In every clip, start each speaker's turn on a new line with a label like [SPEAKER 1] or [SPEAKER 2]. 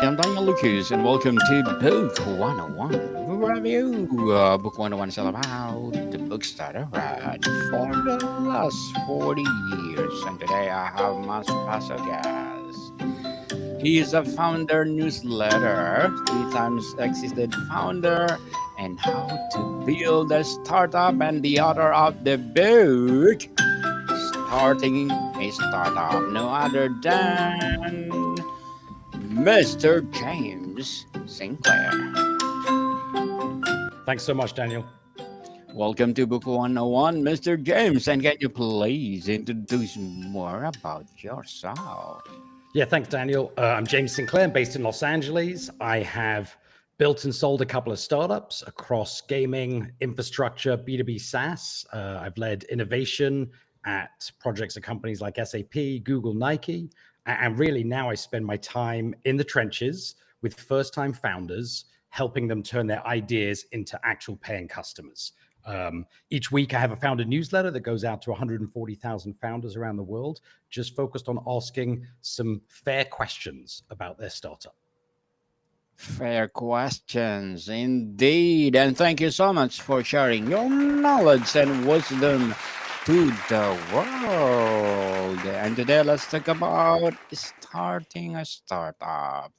[SPEAKER 1] I'm Daniel Lucas, and welcome to Book 101 Review. Book 101 is all about the books that I read for the last 40 years. And today I have Master Paso guest. He is a founder newsletter, three times existed founder, and how to build a startup, and the author of the book, Starting a Startup, no other than Mr. James Sinclair.
[SPEAKER 2] Thanks so much, Daniel.
[SPEAKER 1] Welcome to Book 101, Mr. James. And can you please introduce more about yourself?
[SPEAKER 2] Yeah, thanks, Daniel. I'm James Sinclair, based in Los Angeles. I have built and sold a couple of startups across gaming, infrastructure, B2B SaaS. I've led innovation at projects at companies like SAP, Google, Nike. And really now I spend my time in the trenches with first-time founders, helping them turn their ideas into actual paying customers. Each week I have a founder newsletter that goes out to 140,000 founders around the world, just focused on asking some fair questions about their startup.
[SPEAKER 1] Fair questions, indeed. And thank you so much for sharing your knowledge and wisdom to the world. And today, let's talk about starting a startup.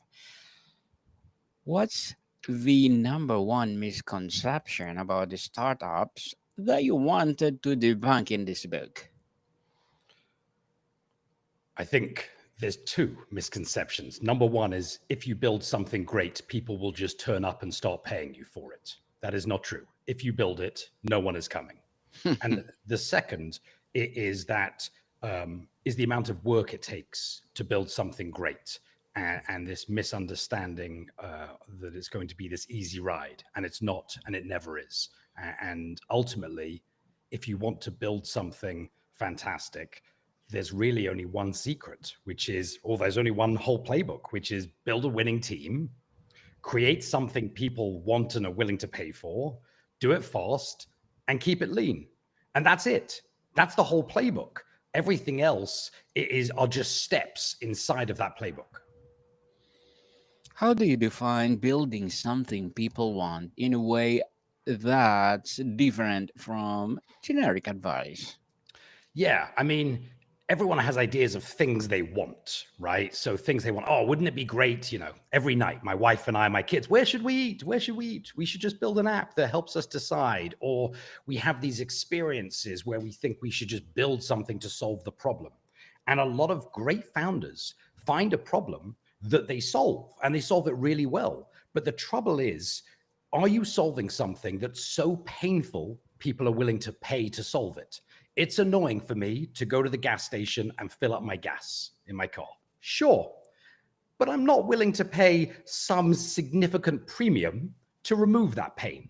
[SPEAKER 1] What's the number one misconception about the startups that you wanted to debunk in this book?
[SPEAKER 2] I think there's two misconceptions. Number one is if you build something great, people will just turn up and start paying you for it. That is not true. If you build it, no one is coming. And the second is that is the amount of work it takes to build something great. And this misunderstanding that it's going to be this easy ride, and it's not, and it never is. And ultimately, if you want to build something fantastic, there's really only one secret, which is, or there's only one whole playbook, which is build a winning team, create something people want and are willing to pay for, do it fast, and keep it lean. And that's it. That's the whole playbook. Everything else are just steps inside of that playbook.
[SPEAKER 1] How do you define building something people want in a way that's different from generic advice?
[SPEAKER 2] Yeah, I mean, everyone has ideas of things they want, right? So things they want. Oh, wouldn't it be great, every night, my wife and I, my kids, where should we eat? Where should we eat? We should just build an app that helps us decide. Or we have these experiences where we think we should just build something to solve the problem. And a lot of great founders find a problem that they solve, and they solve it really well. But the trouble is, are you solving something that's so painful people are willing to pay to solve it? It's annoying for me to go to the gas station and fill up my gas in my car. Sure, but I'm not willing to pay some significant premium to remove that pain.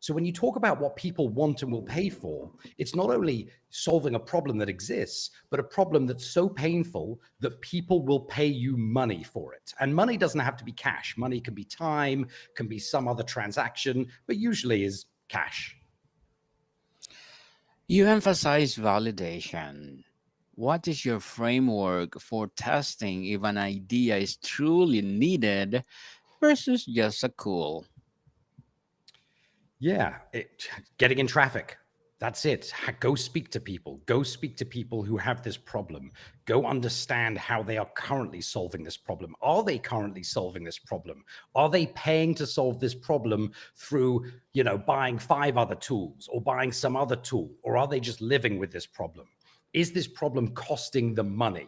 [SPEAKER 2] So when you talk about what people want and will pay for, it's not only solving a problem that exists, but a problem that's so painful that people will pay you money for it. And money doesn't have to be cash. Money can be time, can be some other transaction, but usually is cash.
[SPEAKER 1] You emphasize validation. What is your framework for testing if an idea is truly needed versus just a cool?
[SPEAKER 2] Yeah, getting in traffic. That's it. Go speak to people. Go speak to people who have this problem. Go understand how they are currently solving this problem. Are they currently solving this problem? Are they paying to solve this problem through, buying 5 other tools or buying some other tool? Or are they just living with this problem? Is this problem costing them money?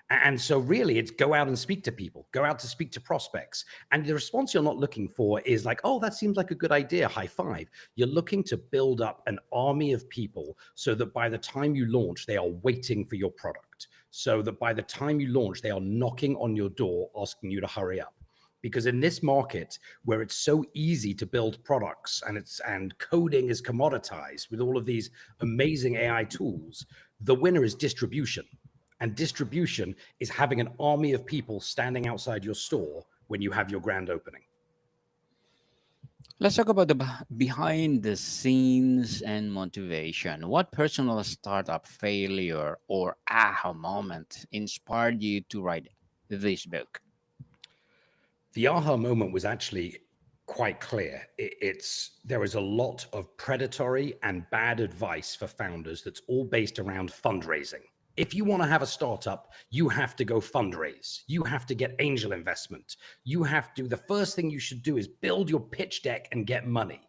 [SPEAKER 2] And so really it's go out and speak to people, go out to speak to prospects. And the response you're not looking for is like, oh, that seems like a good idea, high five. You're looking to build up an army of people so that by the time you launch, they are waiting for your product. So that by the time you launch, they are knocking on your door, asking you to hurry up. Because in this market where it's so easy to build products and coding is commoditized with all of these amazing AI tools, the winner is distribution. And distribution is having an army of people standing outside your store when you have your grand opening.
[SPEAKER 1] Let's talk about the behind the scenes and motivation. What personal startup failure or aha moment inspired you to write this book?
[SPEAKER 2] The aha moment was actually quite clear. There is a lot of predatory and bad advice for founders that's all based around fundraising. If you want to have a startup, you have to go fundraise. You have to get angel investment. The first thing you should do is build your pitch deck and get money.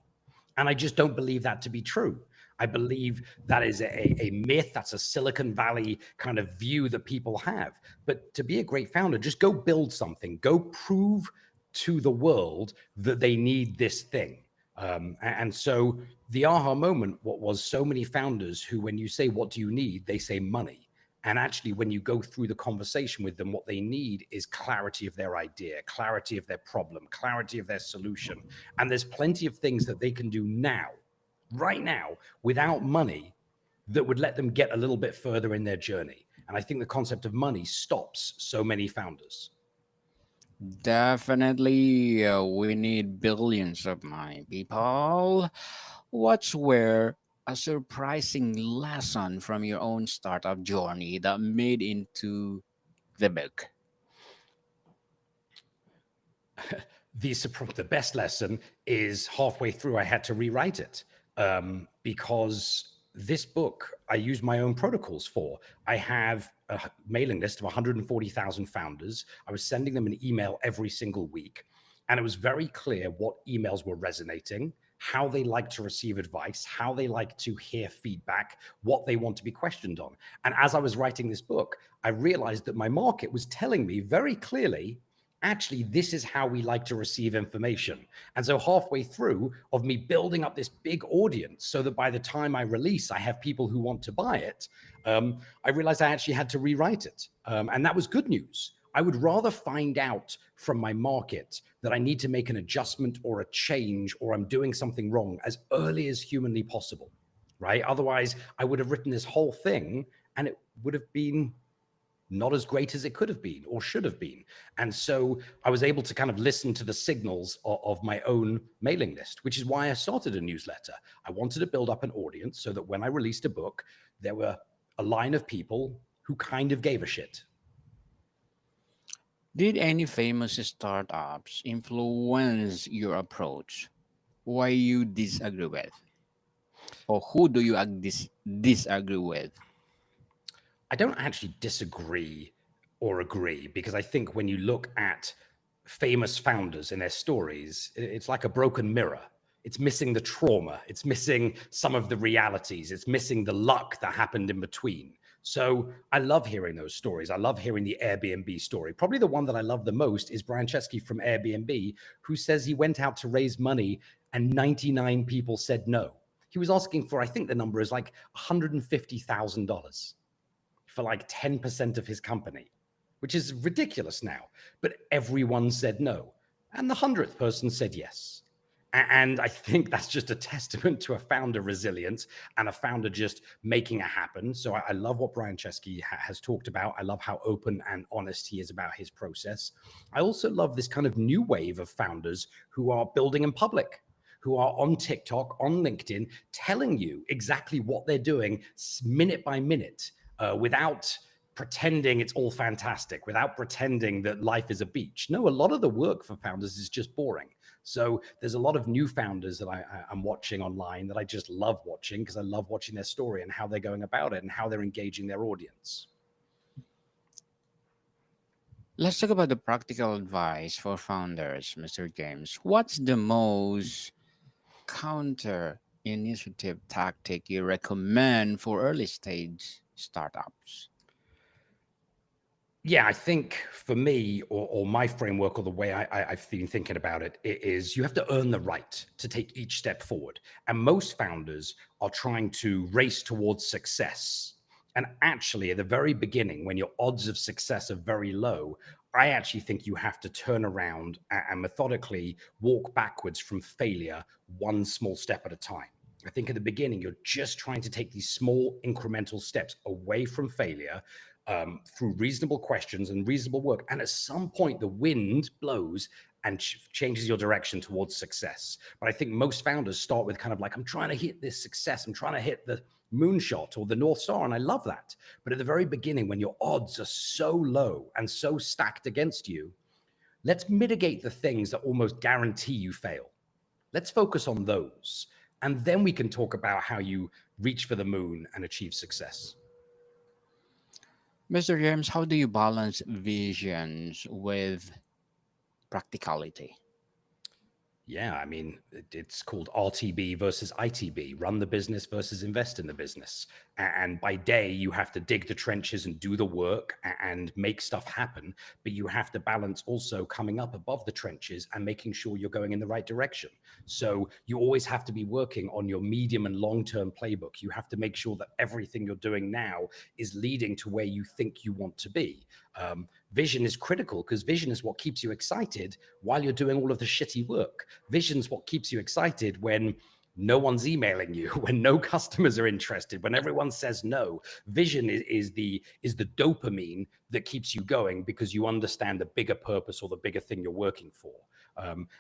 [SPEAKER 2] And I just don't believe that to be true. I believe that is a myth. That's a Silicon Valley kind of view that people have. But to be a great founder, just go build something. Go prove to the world that they need this thing. And so the aha moment, what was so many founders who, when you say, what do you need? They say money. And actually, when you go through the conversation with them, what they need is clarity of their idea, clarity of their problem, clarity of their solution. And there's plenty of things that they can do now, right now, without money that would let them get a little bit further in their journey. And I think the concept of money stops so many founders.
[SPEAKER 1] Definitely, we need billions of money, people. What's where a surprising lesson from your own startup journey that made into the book?
[SPEAKER 2] The best lesson is halfway through, I had to rewrite it because this book I use my own protocols for. I have a mailing list of 140,000 founders. I was sending them an email every single week. And it was very clear what emails were resonating, how they like to receive advice, how they like to hear feedback, what they want to be questioned on. And as I was writing this book, I realized that my market was telling me very clearly, actually, this is how we like to receive information. And so halfway through of me building up this big audience so that by the time I release, I have people who want to buy it, I realized I actually had to rewrite it. And that was good news. I would rather find out from my market that I need to make an adjustment or a change or I'm doing something wrong as early as humanly possible, right? Otherwise, I would have written this whole thing and it would have been not as great as it could have been or should have been. And so I was able to kind of listen to the signals of my own mailing list, which is why I started a newsletter. I wanted to build up an audience so that when I released a book, there were a line of people who kind of gave a shit.
[SPEAKER 1] Did any famous startups influence your approach? Why you disagree with? Or who do you disagree with?
[SPEAKER 2] I don't actually disagree or agree because I think when you look at famous founders and their stories, it's like a broken mirror. It's missing the trauma. It's missing some of the realities. It's missing the luck that happened in between. So I love hearing those stories. I love hearing the Airbnb story. Probably the one that I love the most is Brian Chesky from Airbnb, who says he went out to raise money and 99 people said no. He was asking for, I think the number is like $150,000 for like 10% of his company, which is ridiculous now. But everyone said no. And the 100th person said yes. And I think that's just a testament to a founder resilience and a founder just making it happen. So I love what Brian Chesky has talked about. I love how open and honest he is about his process. I also love this kind of new wave of founders who are building in public, who are on TikTok, on LinkedIn, telling you exactly what they're doing minute by minute without pretending it's all fantastic, without pretending that life is a beach. No, a lot of the work for founders is just boring. So there's a lot of new founders that I'm watching online that I just love watching because I love watching their story and how they're going about it and how they're engaging their audience.
[SPEAKER 1] Let's talk about the practical advice for founders, Mr. James. What's the most counter initiative tactic you recommend for early stage startups?
[SPEAKER 2] Yeah, I think for me, or my framework, or the way I've been thinking about it, is you have to earn the right to take each step forward. And most founders are trying to race towards success. And actually, at the very beginning, when your odds of success are very low, I actually think you have to turn around and methodically walk backwards from failure one small step at a time. I think at the beginning, you're just trying to take these small incremental steps away from failure through reasonable questions and reasonable work. And at some point, the wind blows and changes your direction towards success. But I think most founders start with kind of like, I'm trying to hit this success. I'm trying to hit the moonshot or the North Star. And I love that. But at the very beginning, when your odds are so low and so stacked against you, Let's mitigate the things that almost guarantee you fail. Let's focus on those. And then we can talk about how you reach for the moon and achieve success.
[SPEAKER 1] Mr. James, how do you balance visions with practicality?
[SPEAKER 2] Yeah, I mean, it's called RTB versus ITB, run the business versus invest in the business. And by day, you have to dig the trenches and do the work and make stuff happen. But you have to balance also coming up above the trenches and making sure you're going in the right direction. So you always have to be working on your medium and long-term playbook. You have to make sure that everything you're doing now is leading to where you think you want to be. Vision is critical because vision is what keeps you excited while you're doing all of the shitty work. Vision's what keeps you excited when no one's emailing you, when no customers are interested, when everyone says no. Vision is the dopamine that keeps you going because you understand the bigger purpose or the bigger thing you're working for.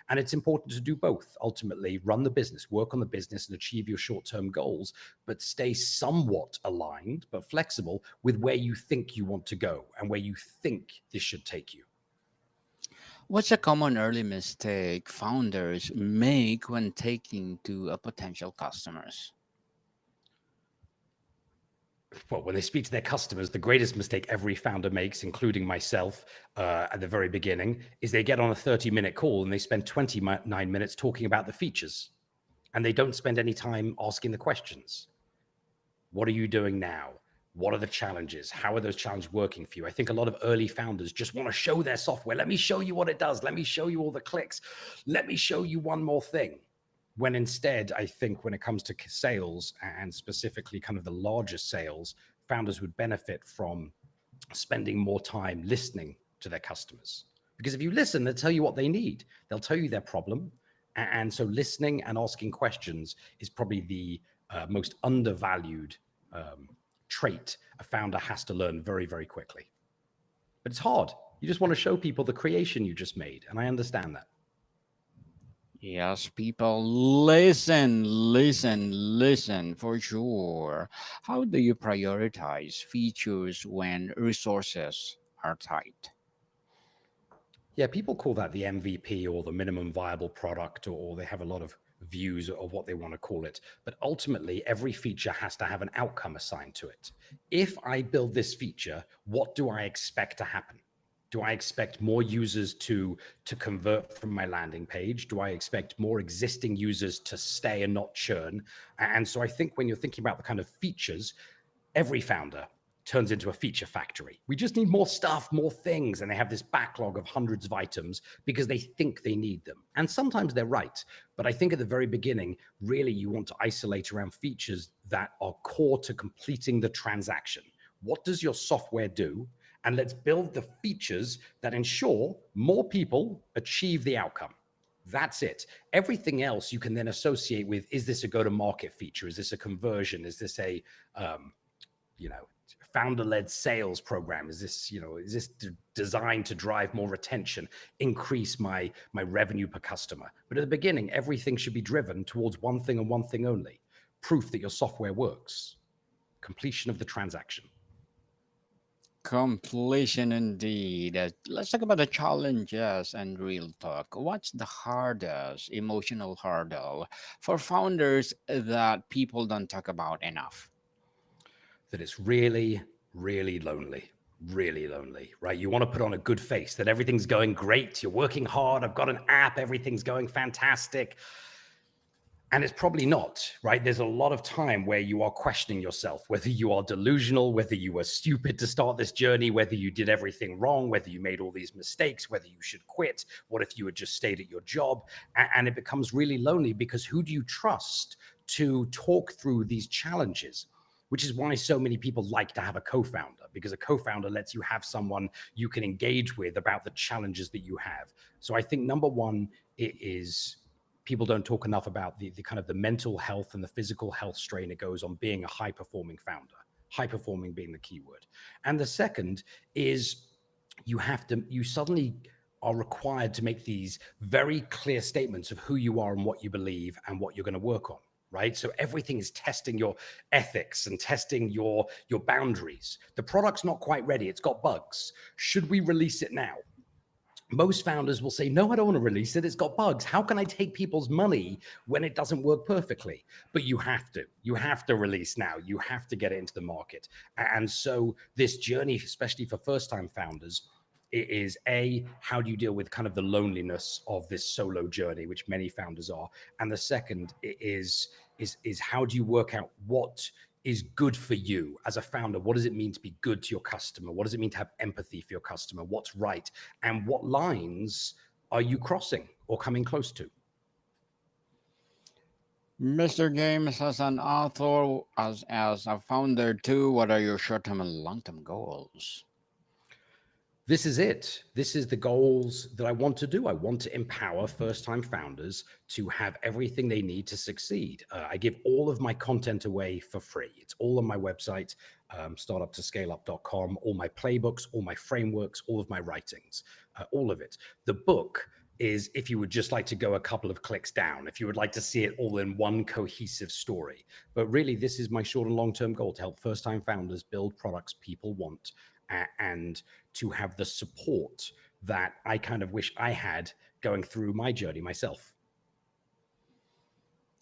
[SPEAKER 2] And it's important to do both. Ultimately, run the business, work on the business and achieve your short-term goals, but stay somewhat aligned, but flexible with where you think you want to go and where you think this should take you.
[SPEAKER 1] What's a common early mistake founders make when taking to a potential customers?
[SPEAKER 2] Well, when they speak to their customers, the greatest mistake every founder makes, including myself at the very beginning, is they get on a 30-minute call and they spend 29 minutes talking about the features. And they don't spend any time asking the questions. What are you doing now? What are the challenges? How are those challenges working for you? I think a lot of early founders just want to show their software. Let me show you what it does. Let me show you all the clicks. Let me show you one more thing. When instead, I think when it comes to sales and specifically kind of the larger sales, founders would benefit from spending more time listening to their customers. Because if you listen, they'll tell you what they need. They'll tell you their problem. And so listening and asking questions is probably the most undervalued trait a founder has to learn very, very quickly. But it's hard. You just want to show people the creation you just made. And I understand that.
[SPEAKER 1] Yes, people, listen, listen, listen for sure. How do you prioritize features when resources are tight?
[SPEAKER 2] Yeah, people call that the MVP or the minimum viable product, or they have a lot of views of what they want to call it. But ultimately, every feature has to have an outcome assigned to it. If I build this feature, what do I expect to happen? Do I expect more users to convert from my landing page? Do I expect more existing users to stay and not churn? And so I think when you're thinking about the kind of features, every founder turns into a feature factory. We just need more stuff, more things. And they have this backlog of hundreds of items because they think they need them. And sometimes they're right. But I think at the very beginning, really, you want to isolate around features that are core to completing the transaction. What does your software do? And let's build the features that ensure more people achieve the outcome. That's it. Everything else you can then associate with, is this a go-to-market feature? Is this a conversion? Is this a, founder-led sales program? Is this, designed to drive more retention, increase my revenue per customer? But at the beginning, everything should be driven towards one thing and one thing only: proof that your software works, completion of the transaction.
[SPEAKER 1] Completion indeed. Let's talk about the challenges and real talk. What's the hardest emotional hurdle for founders that people don't talk about enough?
[SPEAKER 2] That it's really, really lonely. Really lonely, right? You want to put on a good face that everything's going great. You're working hard. I've got an app. Everything's going fantastic. And it's probably not, right? There's a lot of time where you are questioning yourself, whether you are delusional, whether you were stupid to start this journey, whether you did everything wrong, whether you made all these mistakes, whether you should quit. What if you had just stayed at your job? And it becomes really lonely because who do you trust to talk through these challenges? Which is why so many people like to have a co-founder, because a co-founder lets you have someone you can engage with about the challenges that you have. So I think number one is people don't talk enough about the kind of the mental health and the physical health strain it goes on being a high performing founder, high performing being the key word. And the second is you suddenly are required to make these very clear statements of who you are and what you believe and what you're going to work on. Right? So everything is testing your ethics and testing your boundaries. The product's not quite ready. It's got bugs. Should we release it now? Most founders will say, no, I don't want to release it. It's got bugs. How can I take people's money when it doesn't work perfectly? But you have to. You have to release now. You have to get it into the market. And so this journey, especially for first-time founders, it is how do you deal with kind of the loneliness of this solo journey, which many founders are, and the second is how do you work out what is good for you as a founder? What does it mean to be good to your customer? What does it mean to have empathy for your customer? What's right? And what lines are you crossing or coming close to?
[SPEAKER 1] Mr. James, as an author, as a founder too, what are your short-term and long-term goals?
[SPEAKER 2] This is it. This is the goals that I want to do. I want to empower first-time founders to have everything they need to succeed. I give all of my content away for free. It's all on my website, startuptoscaleup.com, all my playbooks, all my frameworks, all of my writings, all of it. The book is if you would just like to go a couple of clicks down, if you would like to see it all in one cohesive story. But really, this is my short and long-term goal, to help first-time founders build products people want, and to have the support that I kind of wish I had going through my journey myself.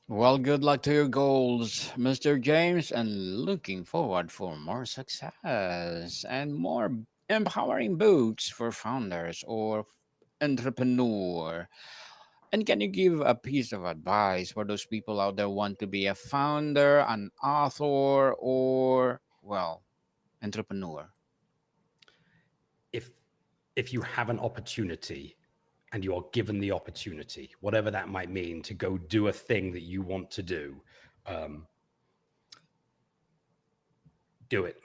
[SPEAKER 1] Well, good luck to your goals, Mr. James, and looking forward for more success and more empowering books for founders or entrepreneur. And can you give a piece of advice for those people out there who want to be a founder, an author, or well, entrepreneur?
[SPEAKER 2] If if you have an opportunity and you are given the opportunity, whatever that might mean, to go do a thing that you want to do it.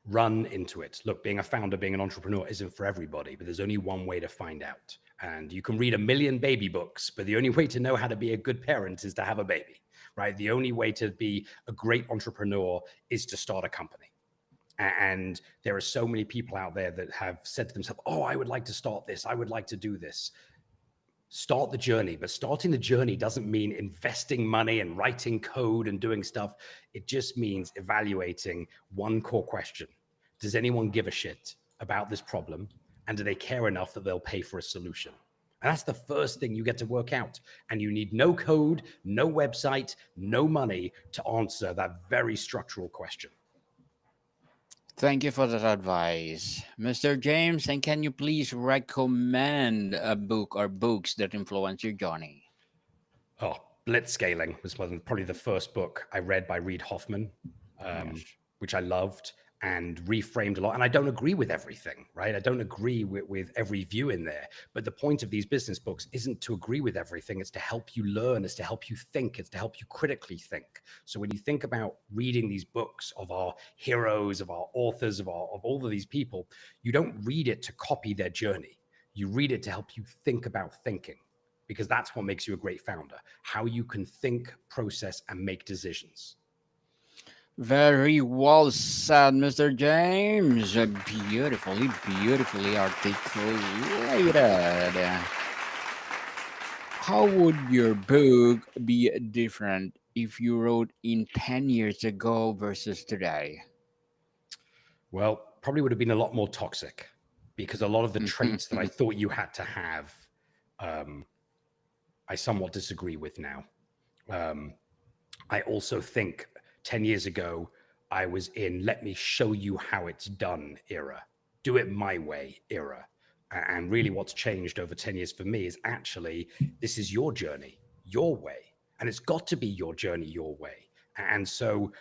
[SPEAKER 2] Run into it. Look, being a founder, being an entrepreneur isn't for everybody, but there's only one way to find out. And you can read a million baby books, but the only way to know how to be a good parent is to have a baby, right? The only way to be a great entrepreneur is to start a company. And there are so many people out there that have said to themselves, oh, I would like to start this. I would like to do this. Start the journey, but starting the journey doesn't mean investing money and writing code and doing stuff. It just means evaluating one core question. Does anyone give a shit about this problem? And do they care enough that they'll pay for a solution? And that's the first thing you get to work out. And you need no code, no website, no money to answer that very structural question.
[SPEAKER 1] Thank you for that advice, Mr. James. And can you please recommend a book or books that influence your journey?
[SPEAKER 2] Oh, Blitzscaling was probably the first book I read by Reid Hoffman,
[SPEAKER 1] Yes.
[SPEAKER 2] which I loved and reframed a lot. And I don't agree with everything, right? I don't agree with every view in there. But the point of these business books isn't to agree with everything. It's to help you learn. It's to help you think. It's to help you critically think. So when you think about reading these books of our heroes, of our authors, of all of these people, you don't read it to copy their journey. You read it to help you think about thinking, because that's what makes you a great founder, how you can think, process, and make decisions.
[SPEAKER 1] Very well said, Mr. James. Beautifully, beautifully articulated. How would your book be different if you wrote in 10 years ago versus today?
[SPEAKER 2] Well, probably would have been a lot more toxic, because a lot of the traits that I thought you had to have, I somewhat disagree with now. I also think 10 years ago, I was in let me show you how it's done era, do it my way era. And really what's changed over 10 years for me is actually, this is your journey, your way. And it's got to be your journey, your way. And so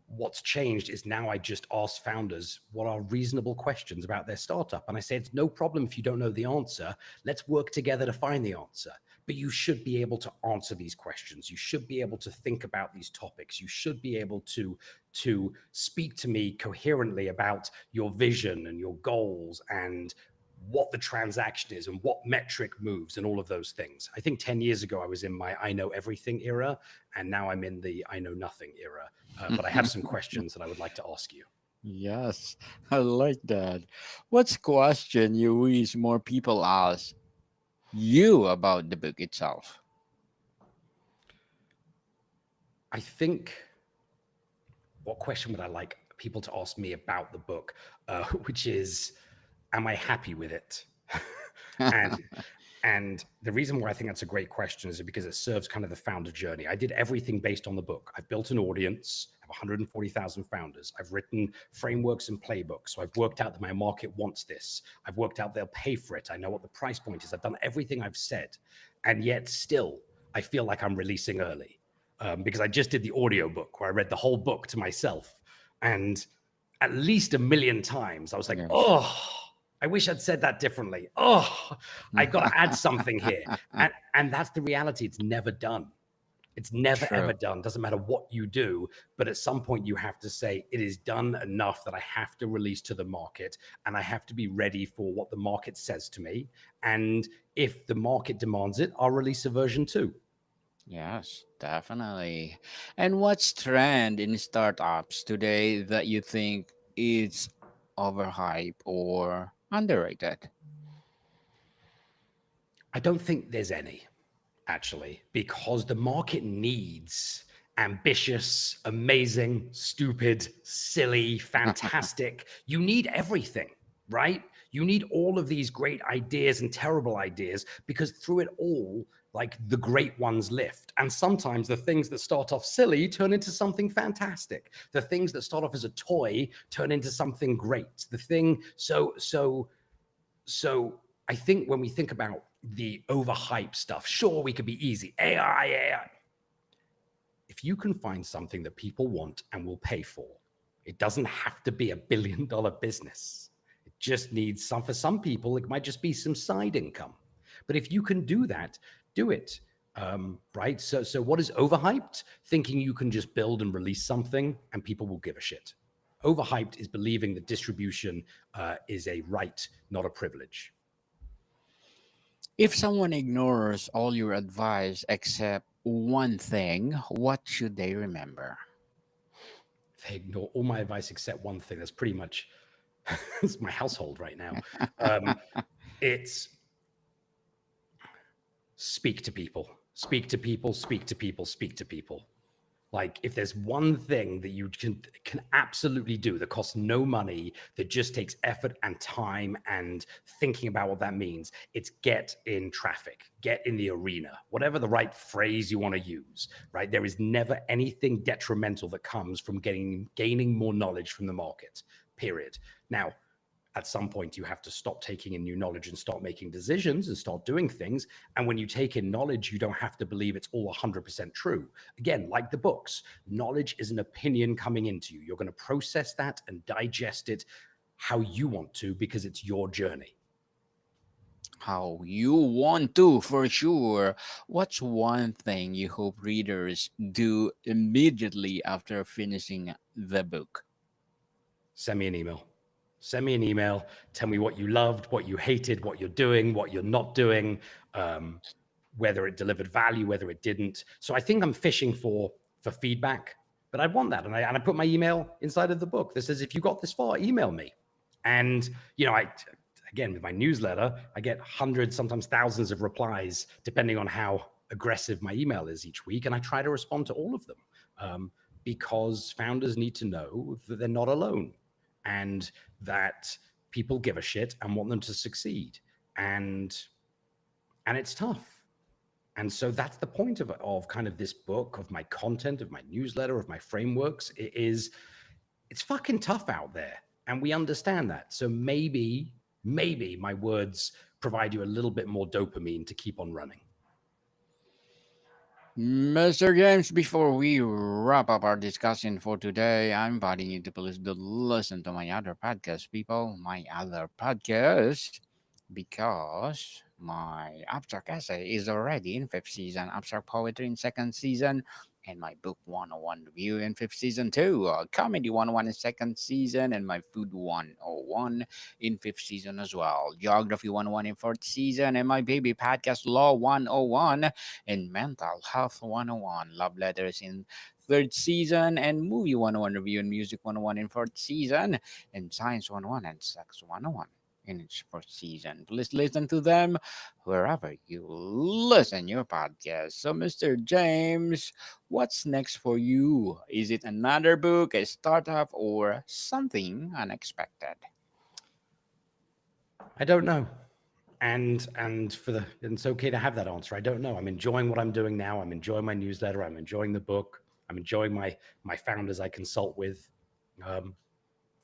[SPEAKER 2] what's changed is now I just ask founders what are reasonable questions about their startup. And I say, it's no problem if you don't know the answer. Let's work together to find the answer. But you should be able to answer these questions. You should be able to think about these topics. You should be able to speak to me coherently about your vision and your goals and what the transaction is and what metric moves and all of those things. I think 10 years ago, I was in my I know everything era, and now I'm in the I know nothing era. But I have some questions that I would like to ask you.
[SPEAKER 1] Yes, I like that. What's question you wish more people ask you about the book itself?
[SPEAKER 2] I think, what question would I like people to ask me about the book? Which is, am I happy with it? And and the reason why I think that's a great question is because it serves kind of the founder journey. I did everything based on the book. I've built an audience. I have 140,000 founders. I've written frameworks and playbooks. So I've worked out that my market wants this. I've worked out they'll pay for it. I know what the price point is. I've done everything I've said. And yet still, I feel like I'm releasing early because I just did the audio book where I read the whole book to myself. And at least a million times, I was like,
[SPEAKER 1] Yes.
[SPEAKER 2] oh, I wish I'd said that differently. Oh, I got to add something here. And that's the reality. It's never done. It's never, ever
[SPEAKER 1] True.
[SPEAKER 2] done. Doesn't matter what you do. But at some point, you have to say, it is done enough that I have to release to the market and I have to be ready for what the market says to me. And if the market demands it, I'll release a version 2.
[SPEAKER 1] Yes, definitely. And what's trend in startups today that you think is overhyped or underrated?
[SPEAKER 2] I don't think there's any, actually, because the market needs ambitious, amazing, stupid, silly, fantastic. You need everything, right? You need all of these great ideas and terrible ideas because through it all, like the great ones lift. And sometimes the things that start off silly turn into something fantastic. The things that start off as a toy turn into something great. So I think when we think about the overhyped stuff, sure, we could be easy. AI. If you can find something that people want and will pay for, it doesn't have to be $1 billion business. It just needs some, for some people, it might just be some side income. But if you can do that, do it. Right? So what is overhyped? Thinking you can just build and release something and people will give a shit. Overhyped is believing that distribution is a right, not a privilege.
[SPEAKER 1] If someone ignores all your advice except one thing, what should they remember?
[SPEAKER 2] They ignore all my advice except one thing. That's pretty much it's my household right now. Um, it's speak to people, speak to people, speak to people, speak to people. Like if there's one thing that you can absolutely do that costs no money, that just takes effort and time and thinking about what that means, it's get in traffic, get in the arena, whatever the right phrase you want to use, right? There is never anything detrimental that comes from gaining more knowledge from the market, period. Now, at some point you have to stop taking in new knowledge and start making decisions and start doing things. And when you take in knowledge, you don't have to believe it's all 100% true. Again, like the books, knowledge is an opinion coming into you. You're going to process that and digest it how you want to because it's your journey.
[SPEAKER 1] How you want to, for sure. What's one thing you hope readers do immediately after finishing the book?
[SPEAKER 2] Send me an email. Send me an email. Tell me what you loved, what you hated, what you're doing, what you're not doing, whether it delivered value, whether it didn't. So I think I'm fishing for feedback, but I want that. And I put my email inside of the book that says, if you got this far, email me. And, again, with my newsletter, I get hundreds, sometimes thousands of replies, depending on how aggressive my email is each week. And I try to respond to all of them because founders need to know that they're not alone and that people give a shit and want them to succeed. And it's tough. And so that's the point of kind of this book, of my content, of my newsletter, of my frameworks. It's fucking tough out there. And we understand that. So maybe my words provide you a little bit more dopamine to keep on running.
[SPEAKER 1] Mr. James, before we wrap up our discussion for today, I'm inviting you to please do listen to my other podcast, people. My other podcast, because my abstract essay is already in fifth season, abstract poetry in second season, and my book 101 review in fifth season too. Comedy 101 in second season, and my food 101 in fifth season as well. Geography 101 in fourth season, and my baby podcast Law 101 and Mental Health 101. Love Letters in third season, and Movie 101 review and Music 101 in fourth season, and Science 101 and Sex 101 in its first season. Please listen to them wherever you listen your podcast. So, Mr. James, what's next for you? Is it another book, a startup, or something unexpected?
[SPEAKER 2] I don't know. and it's okay to have that answer. I don't know. I'm enjoying what I'm doing now. I'm enjoying my newsletter. I'm enjoying the book. I'm enjoying my founders I consult with. Um,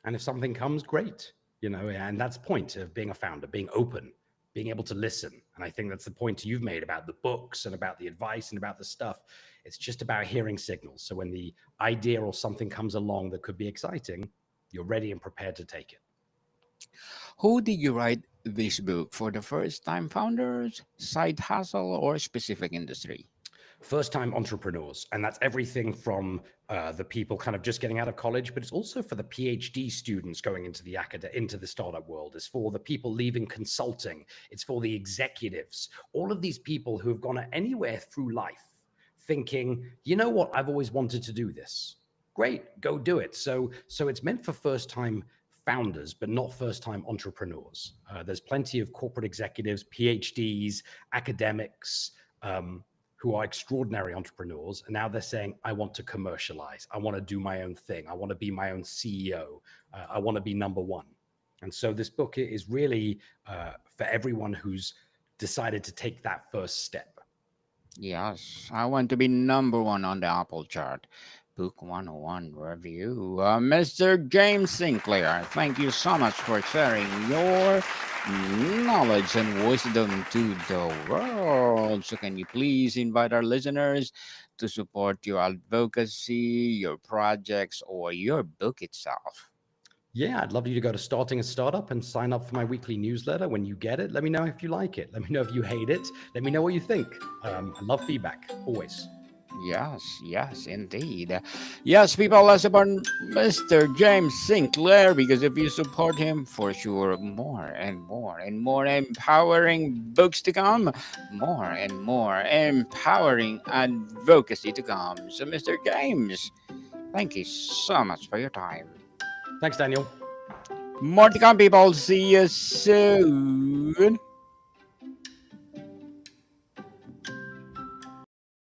[SPEAKER 2] and if something comes, great. And that's the point of being a founder, being open, being able to listen. And I think that's the point you've made about the books and about the advice and about the stuff. It's just about hearing signals. So when the idea or something comes along that could be exciting, you're ready and prepared to take it.
[SPEAKER 1] Who did you write this book for? The first time founders, side hustle, or specific industry?
[SPEAKER 2] First-time entrepreneurs, and that's everything from the people kind of just getting out of college, but it's also for the PhD students going into the startup world. It's for the people leaving consulting. It's for the executives. All of these people who have gone anywhere through life thinking, you know what, I've always wanted to do this. Great, go do it. So it's meant for first-time founders, but not first-time entrepreneurs. There's plenty of corporate executives, PhDs, academics. Who are extraordinary entrepreneurs, and now they're saying, I want to commercialize. I want to do my own thing. I want to be my own CEO. I want to be number one. And so this book is really for everyone who's decided to take that first step.
[SPEAKER 1] Yes, I want to be number one on the Apple chart. Book 101 review. Mr. James Sinclair, thank you so much for sharing your knowledge and wisdom to the world. So, can you please invite our listeners to support your advocacy, your projects, or your book itself?
[SPEAKER 2] Yeah, I'd love you to go to Starting a Startup and sign up for my weekly newsletter. When you get it, let me know if you like it. Let me know if you hate it. Let me know what you think. I love feedback, always.
[SPEAKER 1] Yes, indeed. Yes, people, let's support Mr. James Sinclair because if you support him, for sure, more and more and more empowering books to come, more and more empowering advocacy to come. So, Mr. James, thank you so much for your time.
[SPEAKER 2] Thanks, Daniel.
[SPEAKER 1] More to come, people. See you soon.